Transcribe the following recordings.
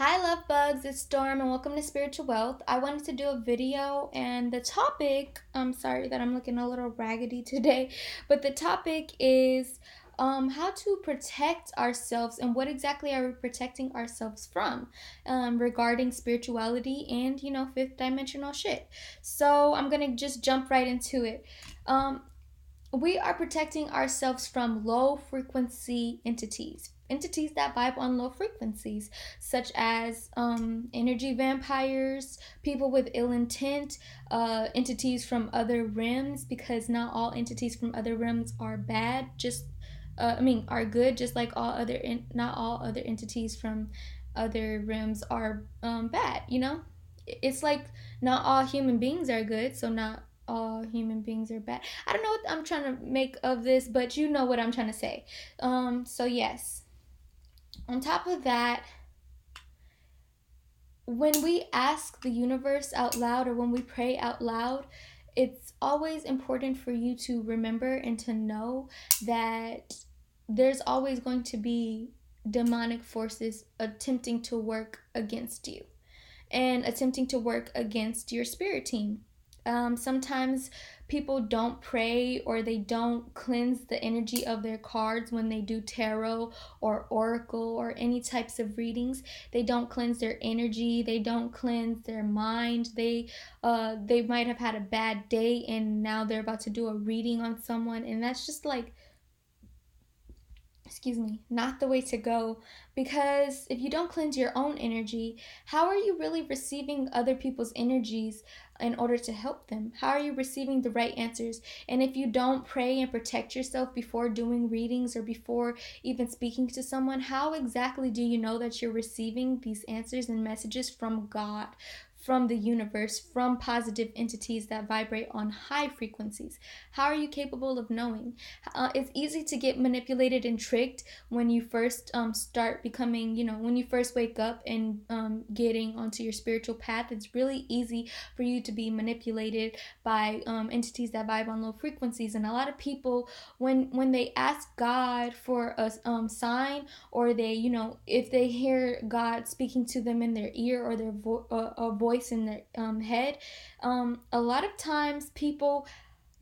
Hi, love bugs. It's Storm, and welcome to Spiritual Wealth. I wanted to do a video, and the topic, I'm sorry that I'm looking a little raggedy today, but the topic is how to protect ourselves and what exactly are we protecting ourselves from regarding spirituality and, fifth dimensional shit. So I'm going to just jump right into it. We are protecting ourselves from low frequency entities that vibe on low frequencies, such as energy vampires, people with ill intent, entities from other realms, because not all entities from other realms are bad, are good, just like not all other entities from other realms are bad, it's like not all human beings are good, so not all human beings are bad. I don't know what I'm trying to make of this, but you know what I'm trying to say. So yes. On top of that, when we ask the universe out loud or when we pray out loud, it's always important for you to remember and to know that there's always going to be demonic forces attempting to work against you and attempting to work against your spirit team. Sometimes people don't pray or they don't cleanse the energy of their cards when they do tarot or oracle or any types of readings. They don't cleanse their energy. They don't cleanse their mind. They might have had a bad day and now they're about to do a reading on someone, and that's just like, not the way to go. Because if you don't cleanse your own energy, how are you really receiving other people's energies in order to help them? How are you receiving the right answers? And if you don't pray and protect yourself before doing readings or before even speaking to someone, how exactly do you know that you're receiving these answers and messages from God, from the universe, from positive entities that vibrate on high frequencies? How are you capable of knowing? It's easy to get manipulated and tricked when you first start becoming, when you first wake up and getting onto your spiritual path. It's really easy for you to be manipulated by entities that vibe on low frequencies. And a lot of people, when they ask God for a sign, or they, if they hear God speaking to them in their ear or a voice in their head, a lot of times people,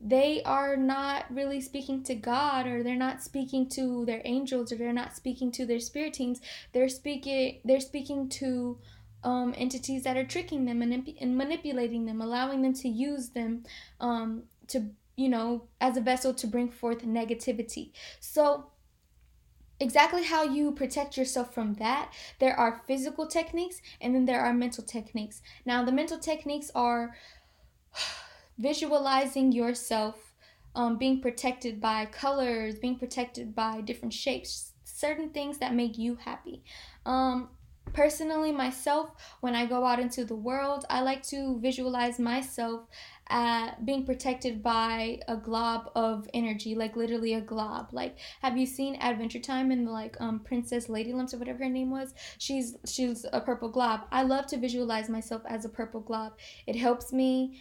they are not really speaking to God, or they're not speaking to their angels, or they're not speaking to their spirit teams. They're speaking to entities that are tricking them and manipulating them, allowing them to use them to, as a vessel to bring forth negativity. So exactly how you protect yourself from that, there are physical techniques and then there are mental techniques. Now the mental techniques are visualizing yourself being protected by colors, being protected by different shapes, certain things that make you happy. Personally, myself, when I go out into the world, I like to visualize myself being protected by a glob of energy, like literally a glob. Like, have you seen Adventure Time and like Princess Lady Lumps or whatever her name was? She's a purple glob. I love to visualize myself as a purple glob. It helps me.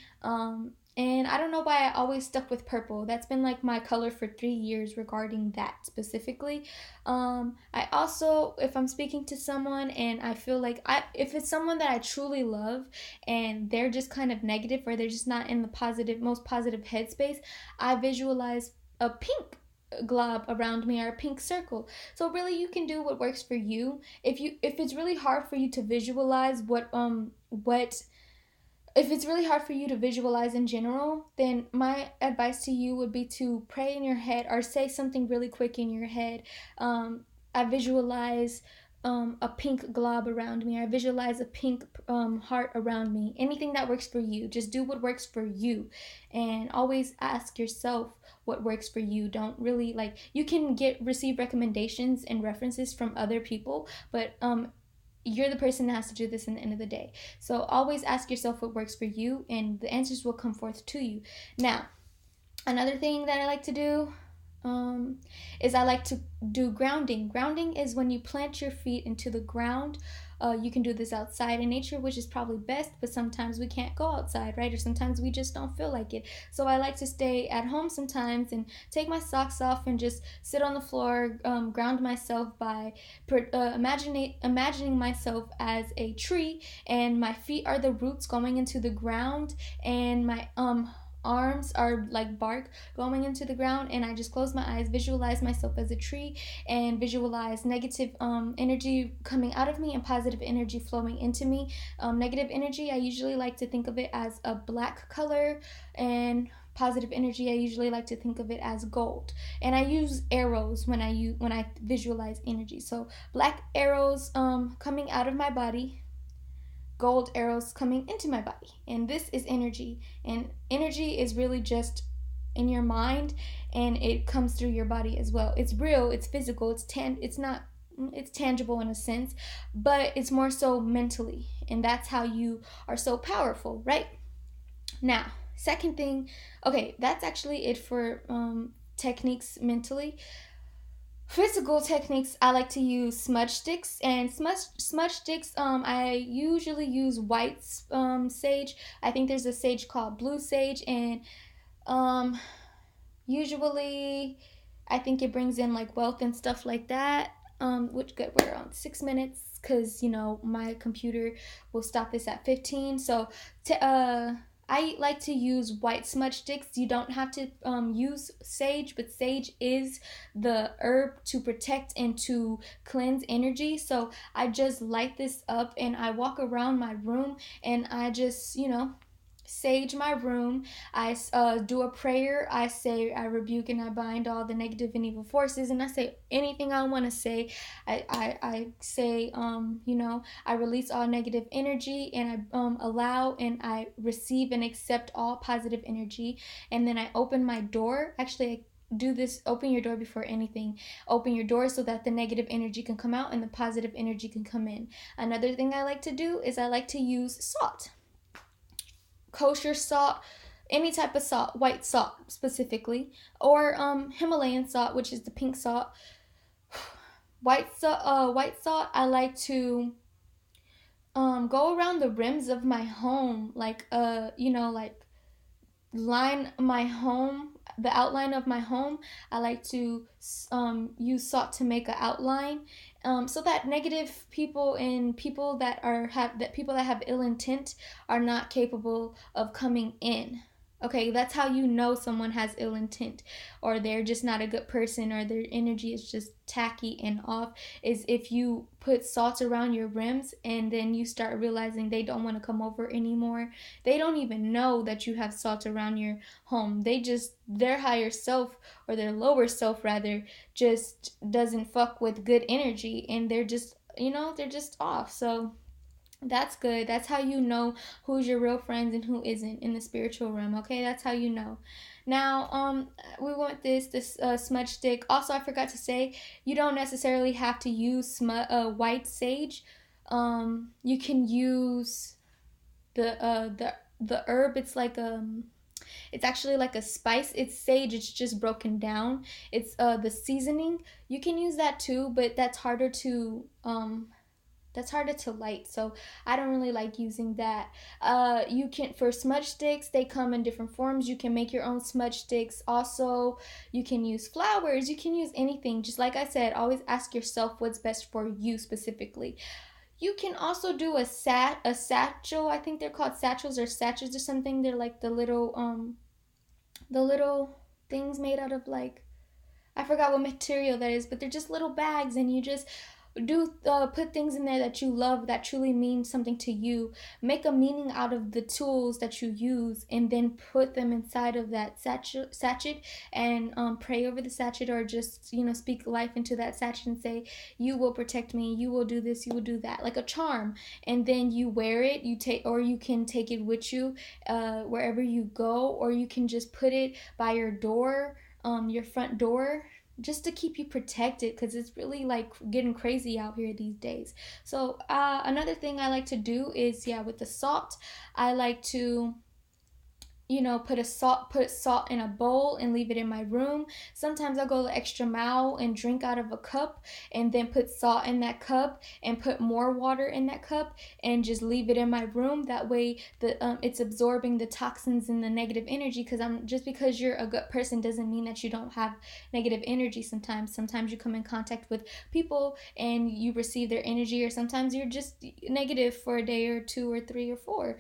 And I don't know why I always stuck with purple. That's been like my color for 3 years regarding that specifically. I also, if I'm speaking to someone and I feel like if it's someone that I truly love and they're just kind of negative, or they're just not in the most positive headspace, I visualize a pink glob around me or a pink circle. So really, you can do what works for you. If it's really hard for you to visualize what if it's really hard for you to visualize in general, then my advice to you would be to pray in your head or say something really quick in your head. I visualize a pink glob around me. I visualize a pink heart around me. Anything that works for you. Just do what works for you. And always ask yourself what works for you. Don't really, like, you can receive recommendations and references from other people, but you're the person that has to do this in the end of the day. So always ask yourself what works for you, and the answers will come forth to you. Now, another thing that I like to do is I like to do grounding. Grounding is when you plant your feet into the ground You can do this outside in nature, which is probably best, but sometimes we can't go outside, right? Or sometimes we just don't feel like it. So I like to stay at home sometimes and take my socks off and just sit on the floor, ground myself by imagining myself as a tree, and my feet are the roots going into the ground, and my arms are like bark going into the ground, and I just close my eyes, visualize myself as a tree, and visualize negative energy coming out of me and positive energy flowing into me. Negative energy, I usually like to think of it as a black color, and positive energy, I usually like to think of it as gold. And I use arrows when I visualize energy. So black arrows coming out of my body, gold arrows coming into my body. And this is energy. And energy is really just in your mind, and it comes through your body as well. It's real, it's physical, it's tangible in a sense, but it's more so mentally. And that's how you are so powerful, right? Now, second thing, okay, that's actually it for techniques mentally. Physical techniques, I like to use smudge sticks, and smudge sticks, I usually use white sage. I think there's a sage called blue sage, and um usually I think it brings in like wealth and stuff like that. Which good, we're on 6 minutes, because my computer will stop this at 15. So I like to use white smudge sticks. You don't have to use sage, but sage is the herb to protect and to cleanse energy. So I just light this up and I walk around my room, and I just sage my room. I do a prayer. I say, I rebuke and I bind all the negative and evil forces, and I say anything I want to say. I say, I release all negative energy, and I allow and I receive and accept all positive energy. And then I open my door. Actually, I do this, open your door before anything. Open your door so that the negative energy can come out and the positive energy can come in. Another thing I like to do is I like to use salt, kosher salt, any type of salt, white salt specifically, or Himalayan salt, which is the pink salt. White salt. I like to go around the rims of my home, like like line my home, the outline of my home. I like to use salt to make an outline, so that negative people and people that have ill intent are not capable of coming in. Okay, that's how you know someone has ill intent, or they're just not a good person, or their energy is just tacky and off, is if you put salt around your rims and then you start realizing they don't want to come over anymore. They don't even know that you have salt around your home. Their higher self, or their lower self rather, just doesn't fuck with good energy, and they're just off. So that's good. That's how you know who's your real friends and who isn't in the spiritual realm. Okay, that's how you know. Now, we want this smudge stick. Also, I forgot to say, you don't necessarily have to use white sage. You can use the herb. It's actually like a spice. It's sage. It's just broken down. It's the seasoning. You can use that too, but that's harder to light, so I don't really like using that. You can, for smudge sticks, they come in different forms. You can make your own smudge sticks. Also, you can use flowers. You can use anything. Just like I said, always ask yourself what's best for you specifically. You can also do a satchel. I think they're called satchels or sachets or something. They're like the little things made out of, like, I forgot what material that is, but they're just little bags, and you just do put things in there that you love, that truly mean something to you. Make a meaning out of the tools that you use, and then put them inside of that sachet, and pray over the sachet, or just speak life into that sachet and say, you will protect me, you will do this, you will do that, like a charm. And then you wear it. You can take it with you wherever you go, or you can just put it by your door, your front door, just to keep you protected, because it's really like getting crazy out here these days. So another thing I like to do is, with the salt, I like to put salt in a bowl and leave it in my room. Sometimes I'll go the extra mile and drink out of a cup and then put salt in that cup and put more water in that cup and just leave it in my room. That way it's absorbing the toxins and the negative energy, because I'm just because you're a good person doesn't mean that you don't have negative energy. Sometimes you come in contact with people and you receive their energy, or sometimes you're just negative for a day or two or three or four.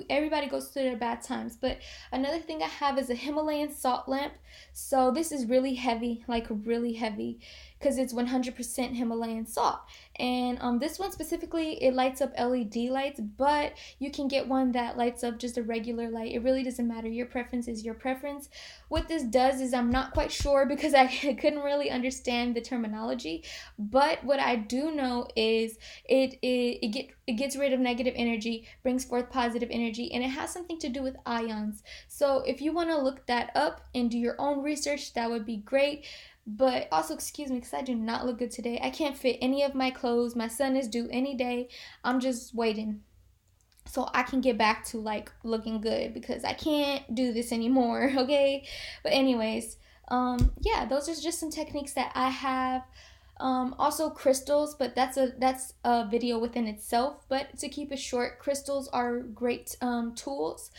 Everybody goes through their bad times. But another thing I have is a Himalayan salt lamp. So this is really heavy, like really heavy, because it's 100% Himalayan salt. And this one specifically, it lights up LED lights, but you can get one that lights up just a regular light. It really doesn't matter. Your preference is your preference. What this does is, I'm not quite sure because I couldn't really understand the terminology, but what I do know is it gets rid of negative energy, brings forth positive energy, and it has something to do with ions. So if you want to look that up and do your own research, that would be great. But also, excuse me, because I do not look good today. I can't fit any of my clothes. My son is due any day. I'm just waiting so I can get back to like looking good, because I can't do this anymore. Okay. But anyways, yeah, those are just some techniques that I have. Also crystals, but that's a video within itself. But to keep it short, crystals are great tools.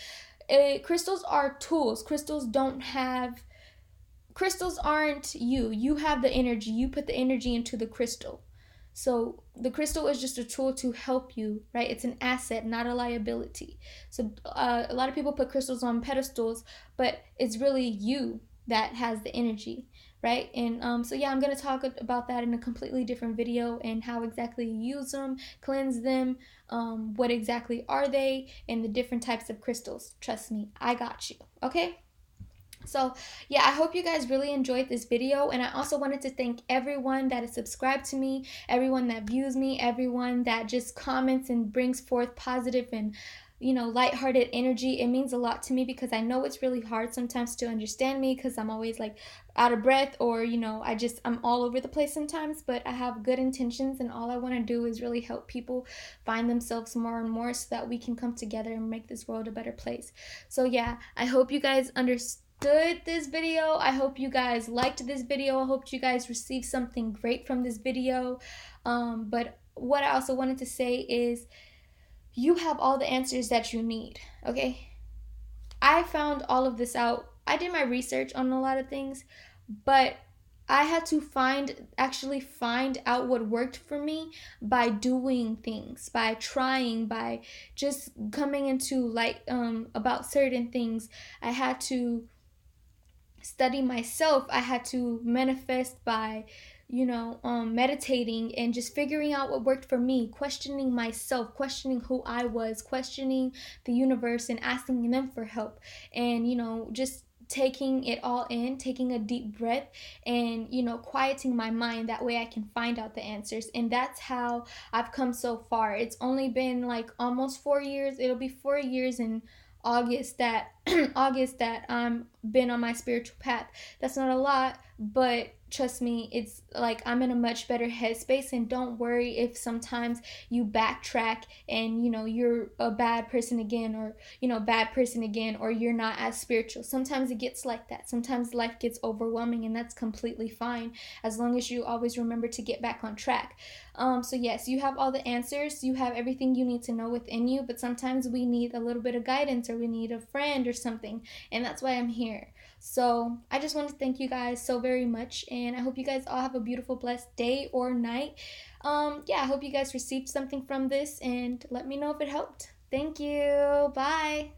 Crystals are tools. Crystals aren't you. You have the energy. You put the energy into the crystal. So the crystal is just a tool to help you, right? It's an asset, not a liability. So a lot of people put crystals on pedestals, but it's really you that has the energy, right? And so yeah, I'm gonna talk about that in a completely different video, and how exactly you use them, cleanse them, what exactly are they, and the different types of crystals. Trust me, I got you. Okay. So yeah, I hope you guys really enjoyed this video, and I also wanted to thank everyone that is subscribed to me, everyone that views me, everyone that just comments and brings forth positive and lighthearted energy. It means a lot to me, because I know it's really hard sometimes to understand me, because I'm always like out of breath, or I'm all over the place sometimes. But I have good intentions, and all I want to do is really help people find themselves more and more, so that we can come together and make this world a better place. So yeah, I hope you guys understood this video. I hope you guys liked this video. I hope you guys received something great from this video. But what I also wanted to say is, you have all the answers that you need. Okay, I found all of this out. I did my research on a lot of things, but I had to actually find out what worked for me by doing things, by trying, by just coming into like about certain things. I had to study myself. I had to manifest by meditating and just figuring out what worked for me, questioning myself, questioning who I was, questioning the universe, and asking them for help. And just taking it all in, taking a deep breath, and quieting my mind. That way I can find out the answers. And that's how I've come so far. It's only been like almost 4 years. It'll be 4 years in August that I'm been on my spiritual path. That's not a lot, but trust me, it's like I'm in a much better headspace. And don't worry if sometimes you backtrack and you're a bad person again, or or you're not as spiritual. Sometimes it gets like that. Sometimes life gets overwhelming, and that's completely fine, as long as you always remember to get back on track. So yes, you have all the answers. You have everything you need to know within you, but sometimes we need a little bit of guidance, or we need a friend or something, and that's why I'm here. So I just want to thank you guys so very much, and I hope you guys all have a beautiful, blessed day or night. Yeah, I hope you guys received something from this, and let me know if it helped. Thank you. Bye.